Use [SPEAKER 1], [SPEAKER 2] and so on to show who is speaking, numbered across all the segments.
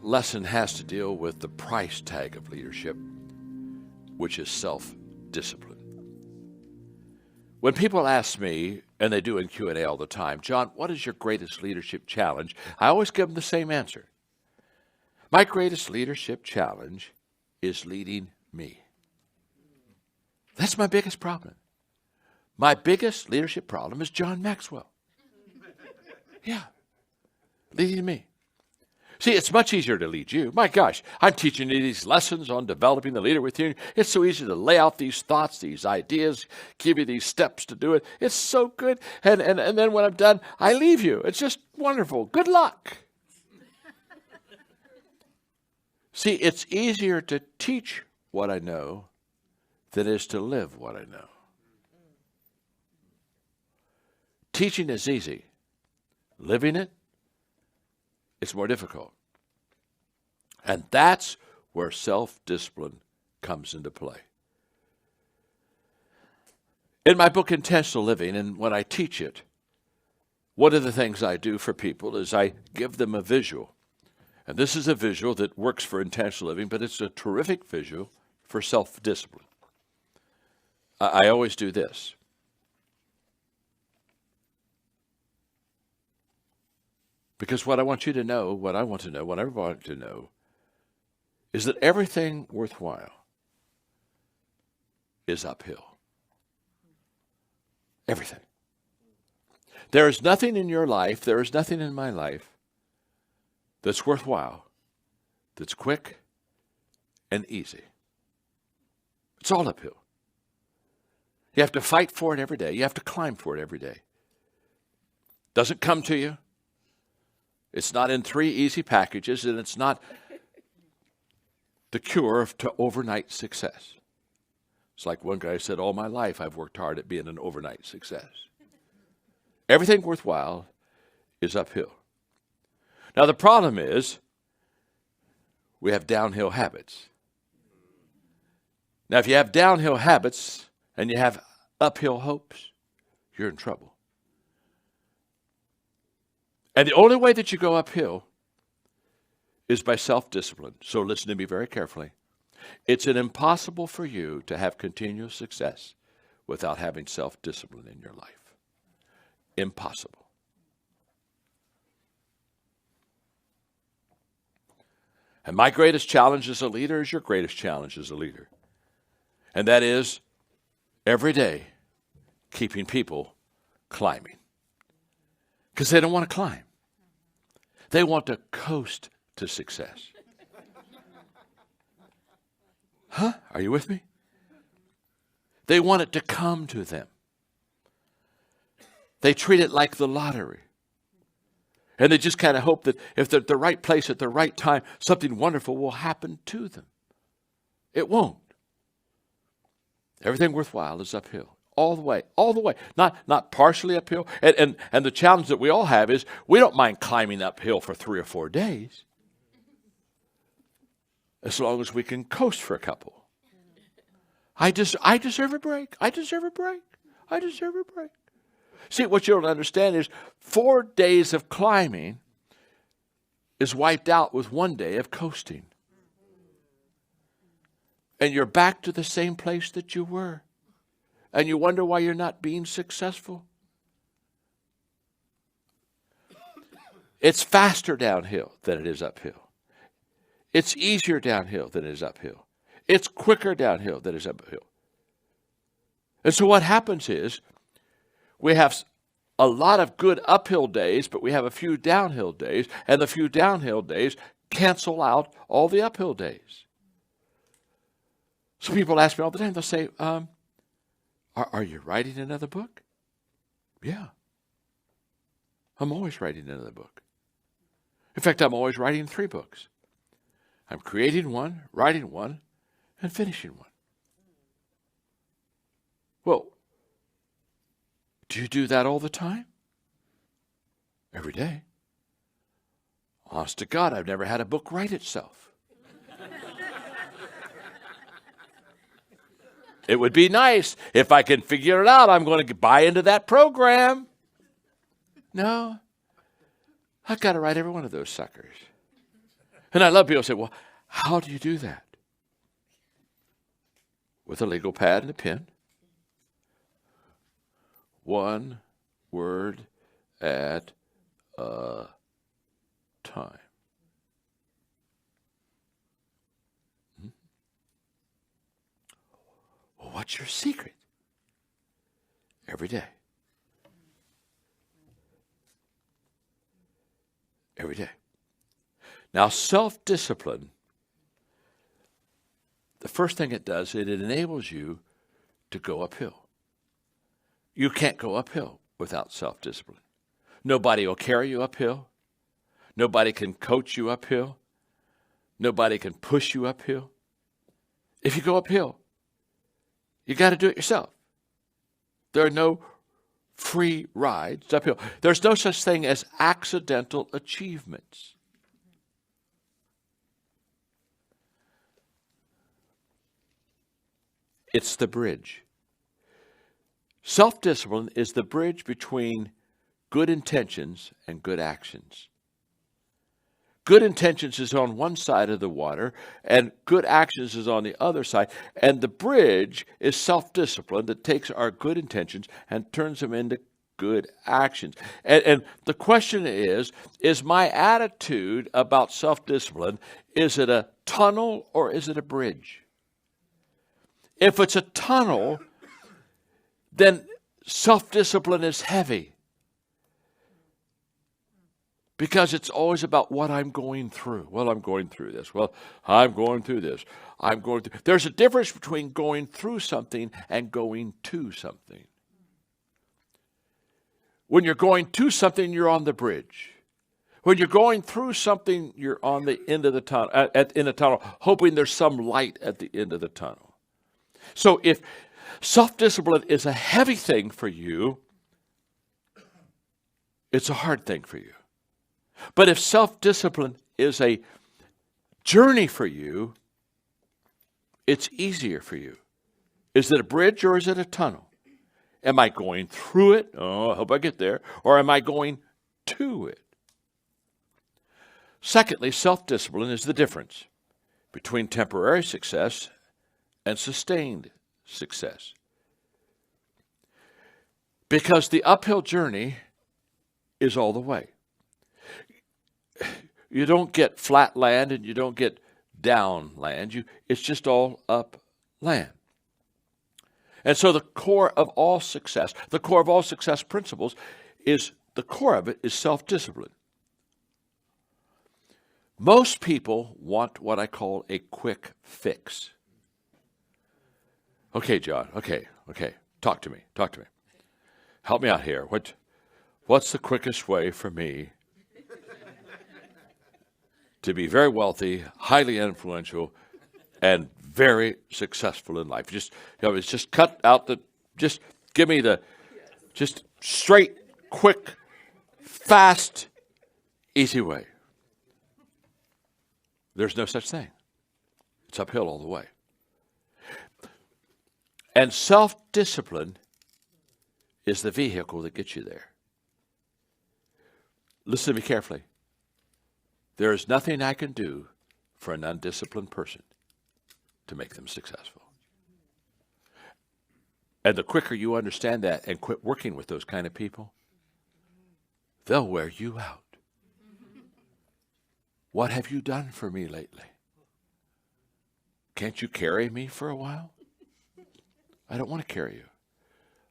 [SPEAKER 1] lesson has to deal with the price tag of leadership, which is self-discipline. When people ask me, and they do in Q&A all the time, John, what is your greatest leadership challenge? I always give them the same answer. My greatest leadership challenge is leading me. That's my biggest problem. My biggest leadership problem is John Maxwell. Yeah, leading me. See, it's much easier to lead you. My gosh, I'm teaching you these lessons on developing the leader within you. It's so easy to lay out these thoughts, these ideas, give you these steps to do it. It's so good. And then when I'm done, I leave you. It's just wonderful. Good luck. See, it's easier to teach what I know than it is to live what I know. Teaching is easy. Living it, it's more difficult. And that's where self-discipline comes into play. In my book, Intentional Living, and when I teach it, one of the things I do for people is I give them a visual. And this is a visual that works for intentional living, but it's a terrific visual for self-discipline. I always do this. Because what I want you to know, what I want to know, what I want to know, is that everything worthwhile is uphill. Everything. There is nothing in your life, there is nothing in my life that's worthwhile, that's quick and easy. It's all uphill. You have to fight for it every day. You have to climb for it every day. Doesn't come to you. It's not in 3 easy packages, and it's not the cure to overnight success. It's like one guy said, all my life I've worked hard at being an overnight success. Everything worthwhile is uphill. Now the problem is we have downhill habits. Now if you have downhill habits and you have uphill hopes, you're in trouble. And the only way that you go uphill is by self-discipline. So listen to me very carefully. It's impossible for you to have continuous success without having self-discipline in your life. Impossible. And my greatest challenge as a leader is your greatest challenge as a leader. And that is every day keeping people climbing. Because they don't want to climb. They want to coast to success. Huh? Are you with me? They want it to come to them. They treat it like the lottery. And they just kind of hope that if they're at the right place at the right time, something wonderful will happen to them. It won't. Everything worthwhile is uphill. All the way, not partially uphill. And the challenge that we all have is we don't mind climbing uphill for 3 or 4 days, as long as we can coast for a couple. I deserve a break. I deserve a break. I deserve a break. See, what you don't understand is 4 days of climbing is wiped out with 1 day of coasting. And you're back to the same place that you were. And you wonder why you're not being successful. It's faster downhill than it is uphill. It's easier downhill than it is uphill. It's quicker downhill than it is uphill. And so what happens is we have a lot of good uphill days, but we have a few downhill days, and the few downhill days cancel out all the uphill days. So people ask me all the time, they'll say, Are you writing another book? Yeah. I'm always writing another book. In fact, I'm always writing 3 books. I'm creating one, writing one, and finishing one. Well, do you do that all the time? Every day. Honest to God, I've never had a book write itself. It would be nice if I can figure it out. I'm going to buy into that program. No. I've got to write every one of those suckers. And I love people who say, well, how do you do that? With a legal pad and a pen. One word at a time. Well, what's your secret? Every day. Every day. Now, self-discipline, the first thing it does, it enables you to go uphill. You can't go uphill without self-discipline. Nobody will carry you uphill. Nobody can coach you uphill. Nobody can push you uphill. If you go uphill, you got to do it yourself. There are no free rides uphill. There's no such thing as accidental achievements. It's the bridge. Self-discipline is the bridge between good intentions and good actions. Good intentions is on one side of the water, and good actions is on the other side. And the bridge is self-discipline that takes our good intentions and turns them into good actions. And the question is my attitude about self-discipline, is it a tunnel or is it a bridge? If it's a tunnel, then self-discipline is heavy. Because it's always about what I'm going through. Well, I'm going through this. Well, I'm going through this. I'm going through. There's a difference between going through something and going to something. When you're going to something, you're on the bridge. When you're going through something, you're on the end of the tunnel, in a tunnel, hoping there's some light at the end of the tunnel. So if self-discipline is a heavy thing for you, it's a hard thing for you. But if self-discipline is a journey for you, it's easier for you. Is it a bridge or is it a tunnel? Am I going through it? Oh, I hope I get there. Or am I going to it? Secondly, self-discipline is the difference between temporary success and sustained success. Because the uphill journey is all the way. You don't get flat land and you don't get down land. It's just all up land. And so the core of all success principles is, the core of it is self-discipline. Most people want what I call a quick fix. Okay, John, okay. Talk to me. Help me out here. What's the quickest way for me to be very wealthy, highly influential, and very successful in life? Just cut out just give me just straight, quick, fast, easy way. There's no such thing. It's uphill all the way. And self-discipline is the vehicle that gets you there. Listen to me carefully. There is nothing I can do for an undisciplined person to make them successful. And the quicker you understand that and quit working with those kind of people, they'll wear you out. What have you done for me lately? Can't you carry me for a while? I don't want to carry you.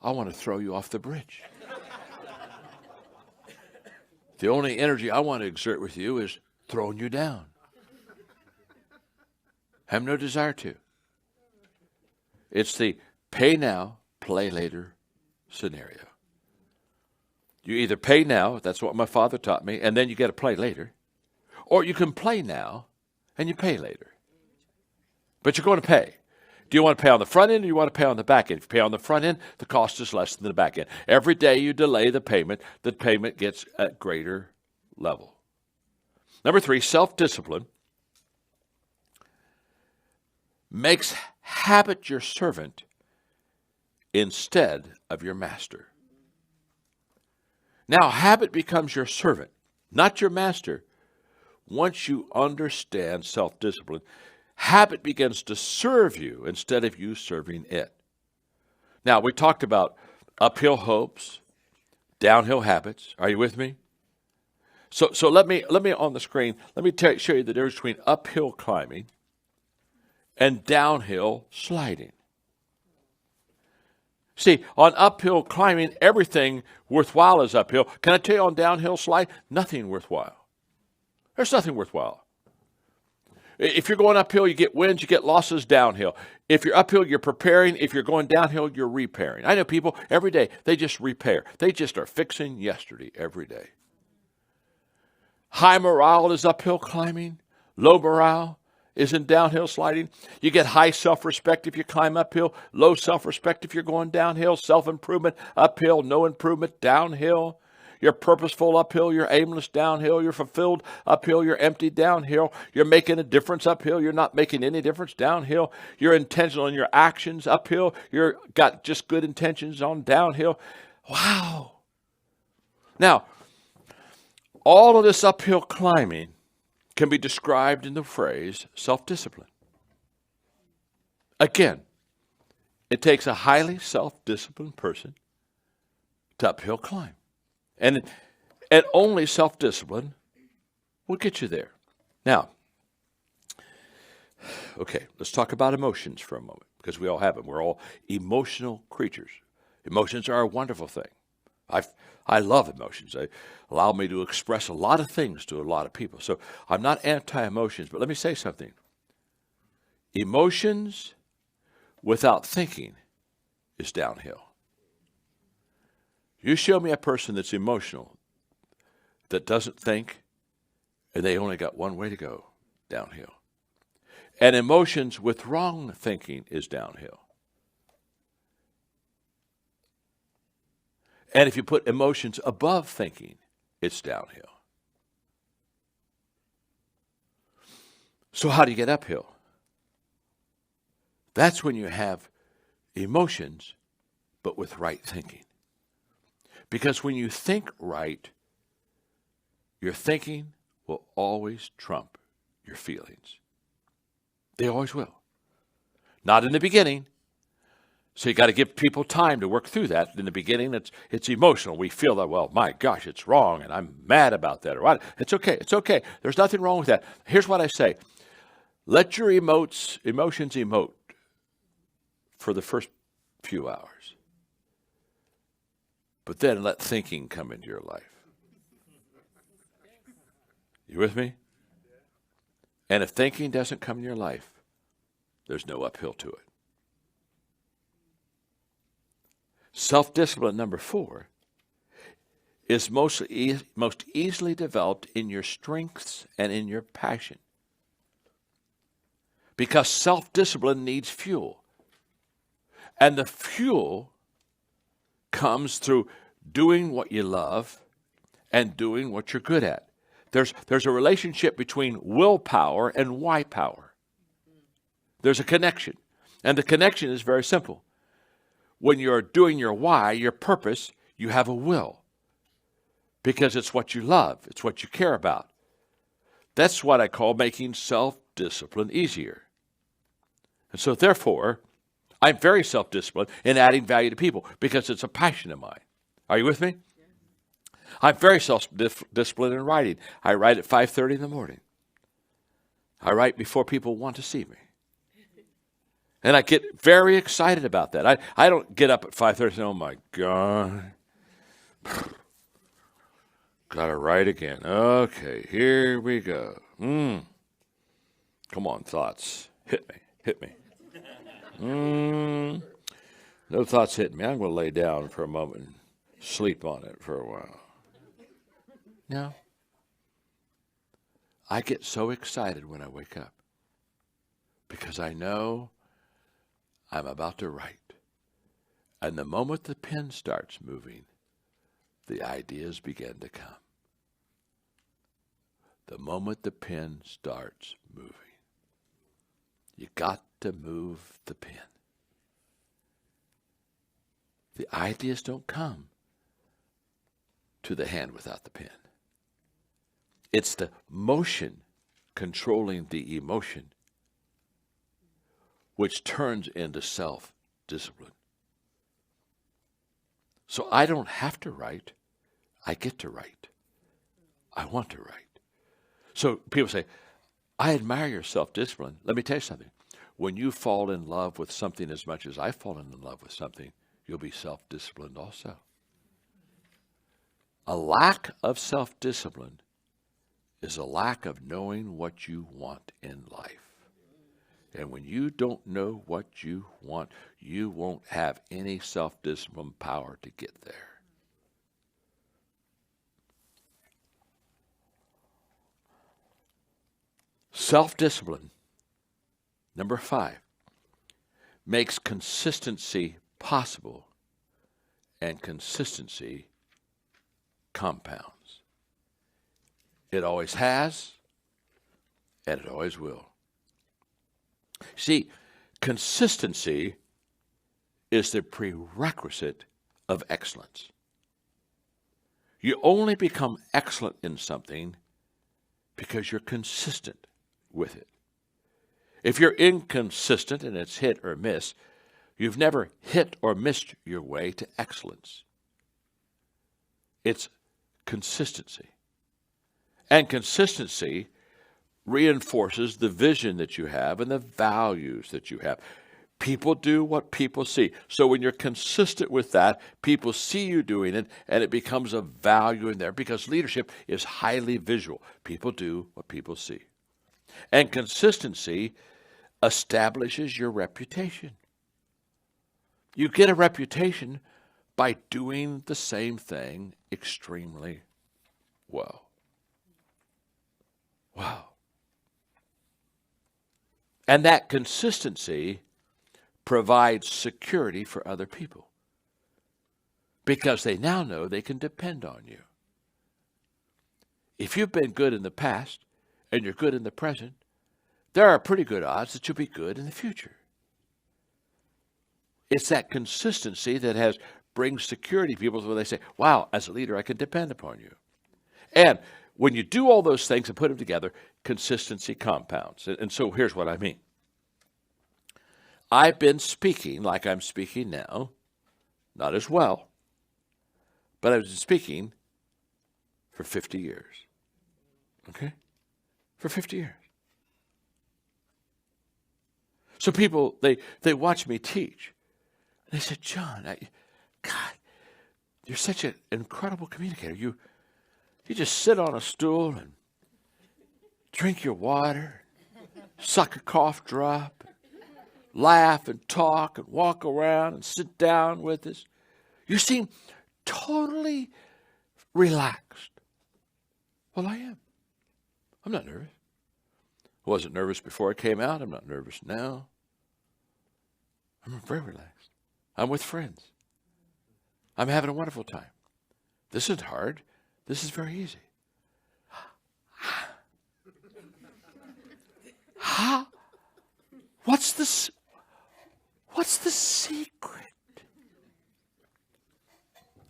[SPEAKER 1] I want to throw you off the bridge. The only energy I want to exert with you is throwing you down. Have no desire to. It's the pay now, play later scenario. You either pay now, that's what my father taught me, and then you get to play later. Or you can play now and you pay later. But you're going to pay. Do you want to pay on the front end or do you want to pay on the back end? If you pay on the front end, the cost is less than the back end. Every day you delay the payment gets at greater level. Number 3, self-discipline makes habit your servant instead of your master. Now, habit becomes your servant, not your master, once you understand self-discipline, habit begins to serve you instead of you serving it. Now, we talked about uphill hopes, downhill habits. Are you with me? So let me on the screen, let me show you the difference between uphill climbing and downhill sliding. See, on uphill climbing, everything worthwhile is uphill. Can I tell you on downhill slide? Nothing worthwhile. There's nothing worthwhile. If you're going uphill, you get wins, you get losses downhill. If you're uphill, you're preparing. If you're going downhill, you're repairing. I know people every day, they just repair. They just are fixing yesterday every day. High morale is uphill climbing. Low morale is in downhill sliding. You get high self-respect if you climb uphill. Low self-respect if you're going downhill. Self-improvement uphill. No improvement downhill. You're purposeful uphill, you're aimless downhill, you're fulfilled uphill, you're empty downhill, you're making a difference uphill, you're not making any difference downhill, you're intentional in your actions uphill, you're got just good intentions on downhill. Wow. Now, all of this uphill climbing can be described in the phrase self-discipline. Again, it takes a highly self-disciplined person to uphill climb. And only self-discipline will get you there. Now, okay, let's talk about emotions for a moment, because we all have them. We're all emotional creatures. Emotions are a wonderful thing. I love emotions. They allow me to express a lot of things to a lot of people. So I'm not anti-emotions, but let me say something. Emotions without thinking is downhill. You show me a person that's emotional, that doesn't think, and they only got one way to go, downhill. And emotions with wrong thinking is downhill. And if you put emotions above thinking, it's downhill. So how do you get uphill? That's when you have emotions, but with right thinking. Because when you think right, your thinking will always trump your feelings. They always will. Not in the beginning. So you got to give people time to work through that. In the beginning, it's emotional. We feel that, well, my gosh, it's wrong, and I'm mad about that. Or what? It's okay. It's okay. There's nothing wrong with that. Here's what I say. Let your emotions emote for the first few hours. But then let thinking come into your life. You with me? And if thinking doesn't come in your life, there's no uphill to it. Self-discipline, number 4, is most easily developed in your strengths and in your passion. Because self-discipline needs fuel. And the fuel comes through doing what you love and doing what you're good at. There's a relationship between willpower and why power. There's a connection. And the connection is very simple. When you're doing your why, your purpose, you have a will. Because it's what you love. It's what you care about. That's what I call making self-discipline easier. And so therefore, I'm very self-disciplined in adding value to people because it's a passion of mine. Are you with me? Yeah. I'm very self-disciplined in writing. I write at 5:30 in the morning. I write before people want to see me. And I get very excited about that. I don't get up at 5:30 and say, oh my God, got to write again. Okay, here we go. Come on, thoughts. Hit me. No thoughts hit me. I'm going to lay down for a moment and sleep on it for a while. No. I get so excited when I wake up because I know I'm about to write. And the moment the pen starts moving, the ideas begin to come. The moment the pen starts moving, you got to move the pen. The ideas don't come to the hand without the pen. It's the motion controlling the emotion, which turns into self-discipline. So I don't have to write. I get to write. I want to write. So people say, I admire your self-discipline. Let me tell you something. When you fall in love with something as much as I've fallen in love with something, you'll be self-disciplined also. A lack of self-discipline is a lack of knowing what you want in life. And when you don't know what you want, you won't have any self-discipline power to get there. Self-discipline, number 5, makes consistency possible, and consistency compounds. It always has, and it always will. See, consistency is the prerequisite of excellence. You only become excellent in something because you're consistent with it. If you're inconsistent and it's hit or miss, you've never hit or missed your way to excellence. It's consistency. And consistency reinforces the vision that you have and the values that you have. People do what people see. So when you're consistent with that, people see you doing it, and it becomes a value in there because leadership is highly visual. People do what people see. And consistency establishes your reputation. You get a reputation by doing the same thing extremely well. Wow. And that consistency provides security for other people because they now know they can depend on you. If you've been good in the past and you're good in the present, there are pretty good odds that you'll be good in the future. It's that consistency that brings security to people when they say, wow, as a leader, I can depend upon you. And when you do all those things and put them together, consistency compounds. And so here's what I mean. I've been speaking like I'm speaking now, not as well, but I've been speaking for 50 years. Okay? For 50 years. So people, they watch me teach. And they said, John, God, you're such an incredible communicator. You just sit on a stool and drink your water, suck a cough drop, laugh and talk and walk around and sit down with us. You seem totally relaxed. Well, I am. I'm not nervous. I wasn't nervous before I came out. I'm not nervous now. I'm very relaxed. I'm with friends. I'm having a wonderful time. This isn't hard. This is very easy. What's the secret?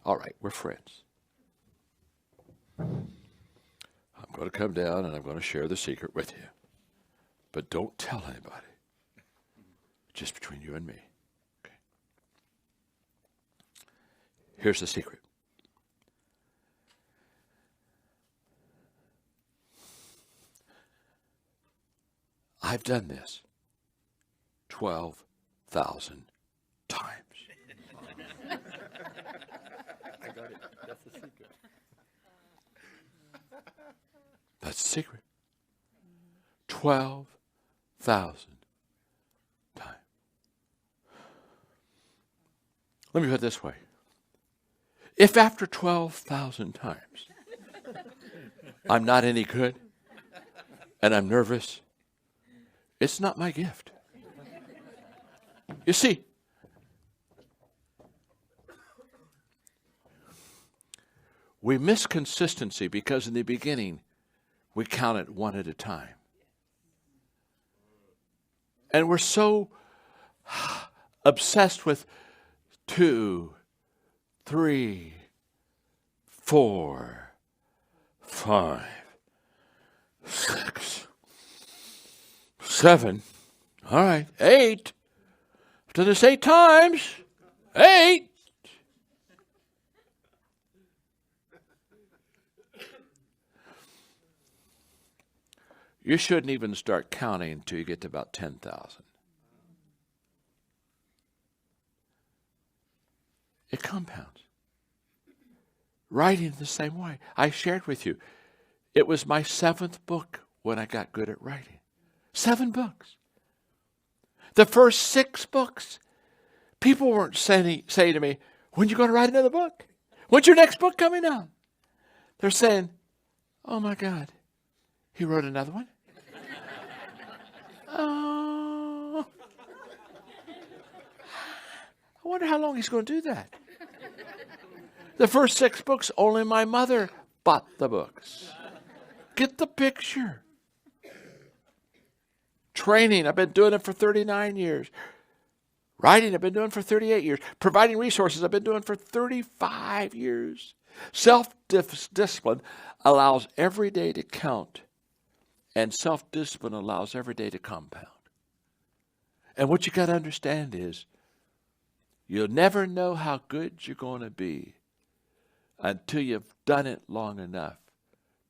[SPEAKER 1] All right, we're friends. I'm going to come down and I'm going to share the secret with you. But don't tell anybody. Just between you and me. Okay. Here's the secret. I've done this 12,000 times.
[SPEAKER 2] I got it. That's the secret.
[SPEAKER 1] That's the secret. 12,000 times. Let me put it this way. If after 12,000 times I'm not any good and I'm nervous, it's not my gift. You see, we miss consistency because in the beginning we count it one at a time. And we're so obsessed with 2, 3, 4, 5, 6, 7. All right, 8. I've done this 8 times. 8. You shouldn't even start counting until you get to about 10,000. It compounds. Writing the same way. I shared with you. It was my 7th book when I got good at writing. 7 books. The first 6 books, people weren't saying to me, when are you going to write another book? When's your next book coming out? They're saying, oh my God, he wrote another one? Oh, I wonder how long he's going to do that. The first 6 books, only my mother bought the books. Get the picture. Training, I've been doing it for 39 years. Writing, I've been doing for 38 years. Providing resources, I've been doing for 35 years. Self-discipline allows every day to count, and self-discipline allows every day to compound. And what you got to understand is, you'll never know how good you're going to be until you've done it long enough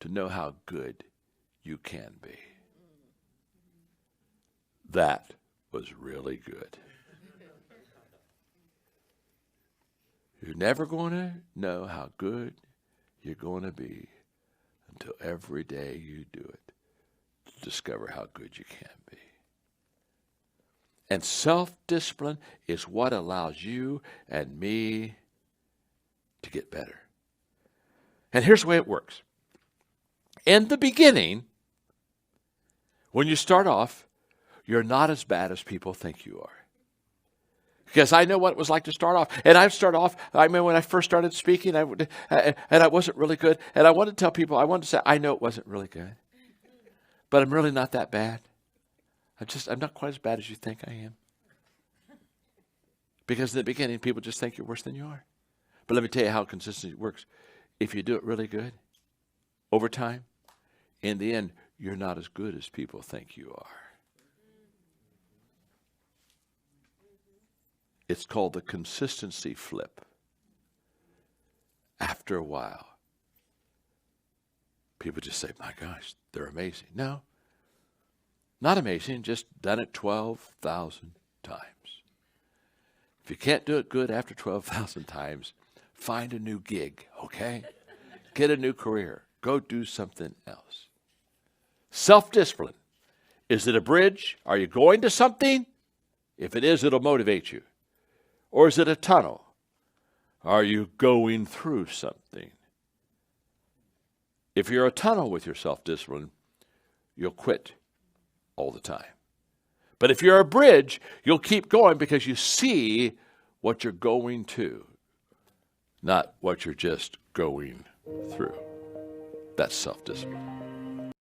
[SPEAKER 1] to know how good you can be. That was really good. You're never going to know how good you're going to be until every day you do it to discover how good you can be. And self-discipline is what allows you and me to get better. And here's the way it works. In the beginning, when you start off, you're not as bad as people think you are. Because I know what it was like to start off. And I start off, I remember when I first started speaking, and I wasn't really good. And I wanted to tell people, I wanted to say, I know it wasn't really good. But I'm really not that bad. I'm not quite as bad as you think I am. Because in the beginning, people just think you're worse than you are. But let me tell you how consistency works. If you do it really good, over time, in the end, you're not as good as people think you are. It's called the consistency flip. After a while, people just say, my gosh, they're amazing. No, not amazing, just done it 12,000 times. If you can't do it good after 12,000 times, find a new gig, okay? Get a new career. Go do something else. Self-discipline. Is it a bridge? Are you going to something? If it is, it'll motivate you. Or is it a tunnel? Are you going through something? If you're a tunnel with your self-discipline, you'll quit all the time. But if you're a bridge, you'll keep going because you see what you're going to, not what you're just going through. That's self-discipline.